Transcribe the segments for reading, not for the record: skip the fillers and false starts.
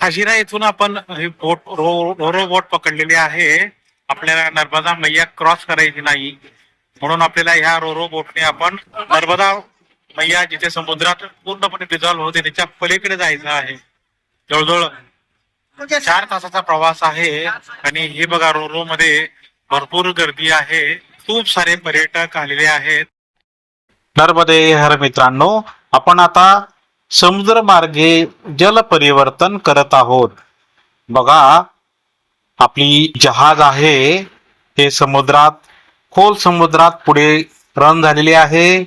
हजिरा येथून आपण ही बोट ro boat पकडलेली आहे. आपल्याला नर्मदा मैया क्रॉस करायची नाही म्हणून आपल्याला ह्या रो बोटने आपण नर्मदा मैया जिथे समुद्रात पूर्णपणे डिझॉल्व्ह होते त्याच्या पलीकडे जायचं आहे. जवळजवळ 4 तासाचा प्रवास आहे आणि हे बघा रो मध्ये भरपूर गर्दी आहे. खूप सारे पर्यटक आलेले आहेत. नर्मदे हर मित्रांनो, आपण आता समुद्र मार्गे जल परिवर्तन करत आहोत. बघा आपली जहाज आहे ते समुद्रात खोल समुद्रात पुढे रन झालेली आहे.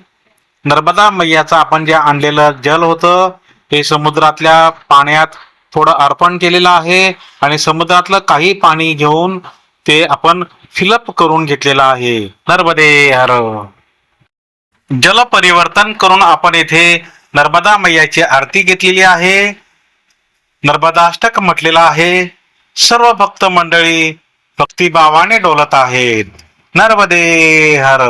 नर्मदा मैयाचं आपण जे आणलेलं जल होतं ते समुद्रातल्या पाण्यात थोडं अर्पण केलेलं आहे आणि समुद्रातलं काही पाणी घेऊन ते आपण फिलअप करून घेतलेलं आहे. नर्मदे हर. जल परिवर्तन करून आपण येथे नर्मदा मैयाची आरती घेतलेली आहे. नर्मदाष्टक म्हटलेला आहे. सर्व भक्त मंडळी भक्तिभावाने डोलत आहेत. नर्मदे हर.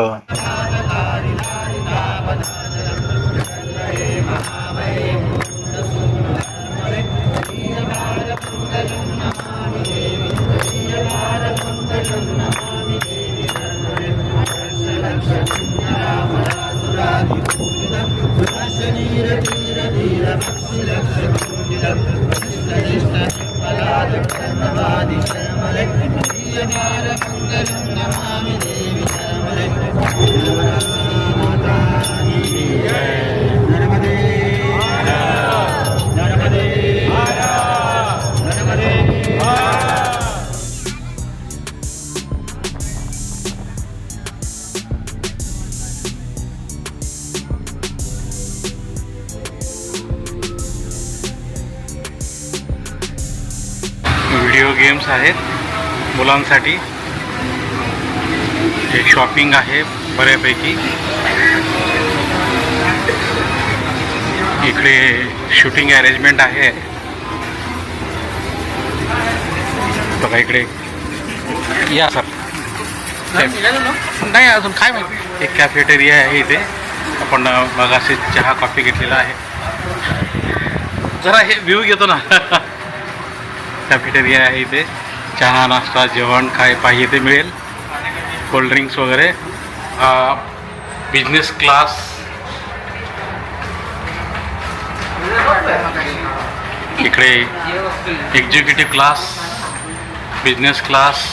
व्हिडिओ गेम्स आहेत मुलांसाठी. एक शॉपिंग आहे बऱ्यापैकी. इकडे शूटिंग अरेंजमेंट आहे. बघा इकडे या सर. नाही अजून काय माहिती. एक कॅफेटेरिया आहे इथे. आपण मगाशी चहा कॉफी घेतलेला आहे. जरा हे व्ह्यू घेतो ना. कॅफेटेरिया आहे इथे. चहा नाश्ता जेवण काय पाहिजे ते मिळेल. कोल्ड्रिंक्स वगैरे. Business class. इकडे एक्झिक्युटिव्ह क्लास बिझनेस क्लास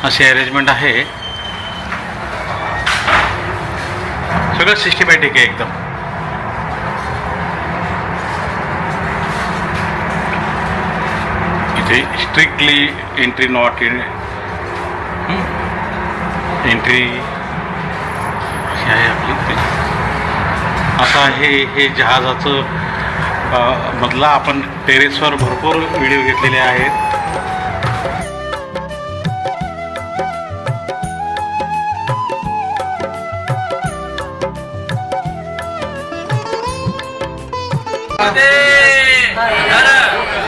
असे अरेंजमेंट आहे. सगळं सिस्टमॅटिक आहे एकदम. स्ट्रिक्टली एंट्री नॉट एंट्री आहे आपली. असं आहे हे जहाजाचं मधला. आपण टेरेसवर भरपूर व्हिडिओ घेतलेले आहेत.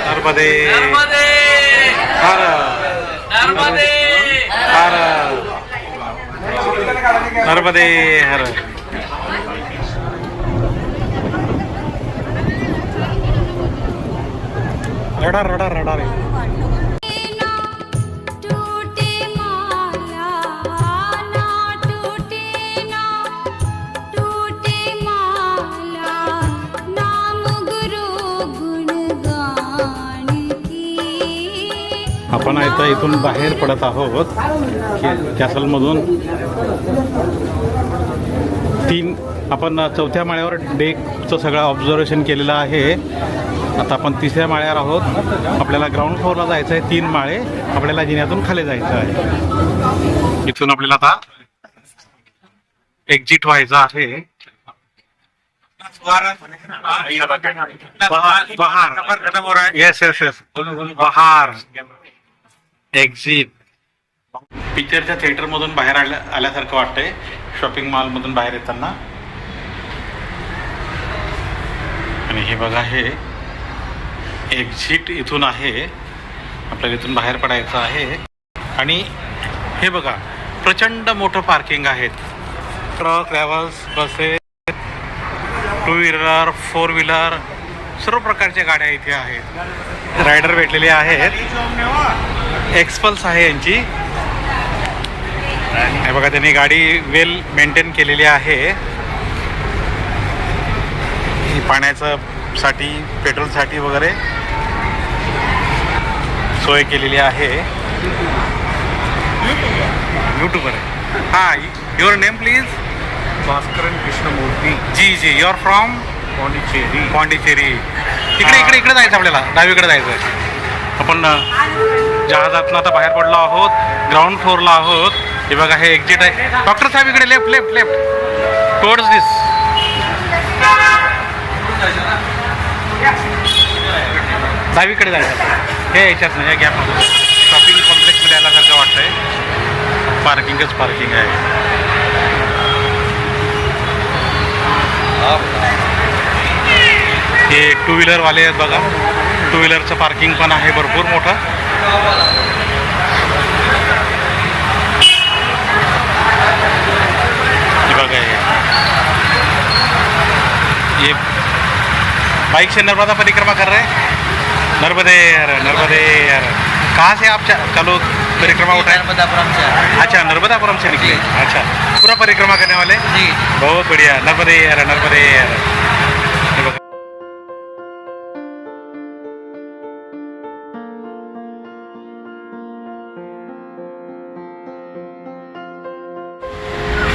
नर्मदे हर. नर्मदे हर. नर्मदे हर. रडार रडार रडार आहे. आपण आता इथून बाहेर पडत आहोत कॅसलमधून. आपण 4थ्या माळ्यावर डेकचं सगळं ऑब्झर्वेशन केलेलं आहे. आता आपण 3ऱ्या माळ्यावर आहोत. आपल्याला ग्राउंड फ्लोअरला जायचं आहे. 3 माळे आपल्याला जिन्यातून खाली जायचं आहे. इथून आपल्याला आता एक्झिट व्हायचं आहे. बहार. Yes yes yes. बहार एक्झिट. पिक्चरच्या थिएटर मधून बाहेर आल्यासारखं वाटतंय. शॉपिंग मॉल मधून बाहेर येताना. आणि हे बघा हे एक्झिट इथून आहे. आपल्याला इथून बाहेर पडायचं आहे. आणि हे बघा प्रचंड मोठं पार्किंग आहेत. Truck, travels, buses, 2 wheeler, 4 wheeler सर्व प्रकारच्या गाड्या इथे आहेत. रायडर भेटलेले आहेत. एक्सपल्स आहे यांची. हे बघा त्यांनी गाडी वेल मेंटेन केलेली आहे. पाण्याचं साठी पेट्रोलसाठी वगैरे सोय केलेली आहे. यूट्यूबर आहे. हां, your name please. Bhaskaran Krishnamurthy. जी जी. Your from Pondicherry. पॉंडिचेरी. इकडे जायचं आपल्याला, डावीकडे जायचं आहे. आपण जहाजातनं आता बाहेर पडलो आहोत. ग्राउंड फ्लोअरला आहोत. हे बघा हे एक्झिट आहे. डॉक्टर साहेब इकडे लेफ्ट लेफ्ट लेफ्ट टुवर्ड्स दिस. डावीकडे जायचं हे याच्यात नाही, या गॅपमध्ये शॉपिंग कॉम्प्लेक्समध्ये आल्यासारखं वाटतंय. पार्किंगच पार्किंग आहे. हे टू व्हीलरवाले आहेत बघा. टू व्हीलरचं पार्किंग पण आहे भरपूर मोठं. हे बघा ये बाइक से नर्मदा परिक्रमा कर रहे हैं. नर्मदे यार कहाँ से आप चलो परिक्रमा उठाए? नर्मदापुरम से. अच्छा, नर्मदापुरम से निकले. अच्छा, पूरा परिक्रमा करने वाले. जी. बहुत बढ़िया. नर्मदे यार.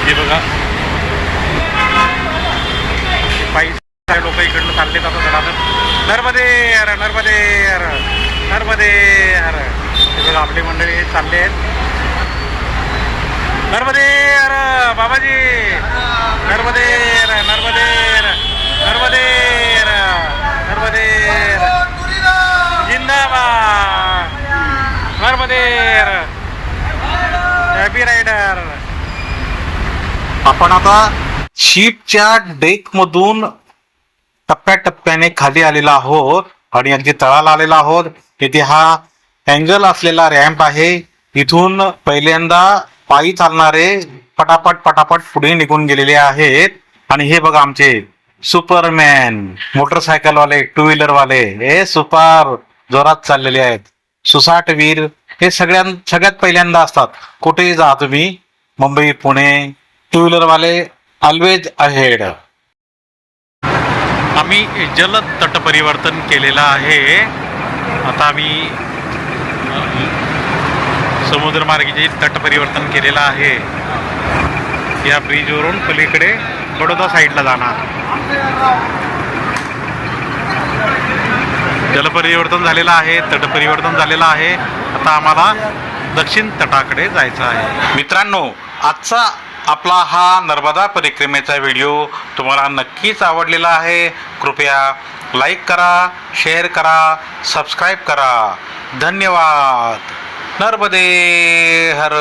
हे बघा पायी लोक इकडनं चाललेत आता जरा. नर्मदे यार. हे बघा आपली मंडळी चालले आहेत. नर्मदे यार बाबाजी. नर्मदे जिंदाबाद. नर्मदे हॅपी रायडर. आपण आता शिपच्या डेकमधून टप्प्याटप्प्याने खाली आलेला आहोत आणि अगदी तळाला आलेला आहोत. इथे हा अँगल असलेला रॅम्प आहे. इथून पहिल्यांदा पायी चालणारे पटापट पुढे निघून गेलेले आहेत. आणि हे बघा आमचे सुपरमॅन मोटरसायकलवाले, टू व्हीलरवाले हे सुपर जोरात चाललेले आहेत. सुसाट वीर हे सगळ्यात पहिल्यांदा असतात. कुठेही जा तुम्ही, मुंबई, पुणे, टू व्हीलरवाले ऑलवेज अहेड. आम्ही जलद तट परिवर्तन केलेलं आहे. आता आम्ही समुद्रमार्गी तट परिवर्तन केलेलं आहे. या ब्रिजवरून पलीकडे बडोदा साईडला जाणार. जलपरिवर्तन झालेलं आहे, तट परिवर्तन झालेलं आहे. आता आम्हाला दक्षिण तटाकडे जायचं आहे. मित्रांनो, आजचा आपला हा नर्मदा परिक्रमेचा व्हिडिओ तुम्हाला नक्कीच आवडलेला आहे. कृपया लाईक करा, शेअर करा, सबस्क्राईब करा. धन्यवाद. नर्मदे हर.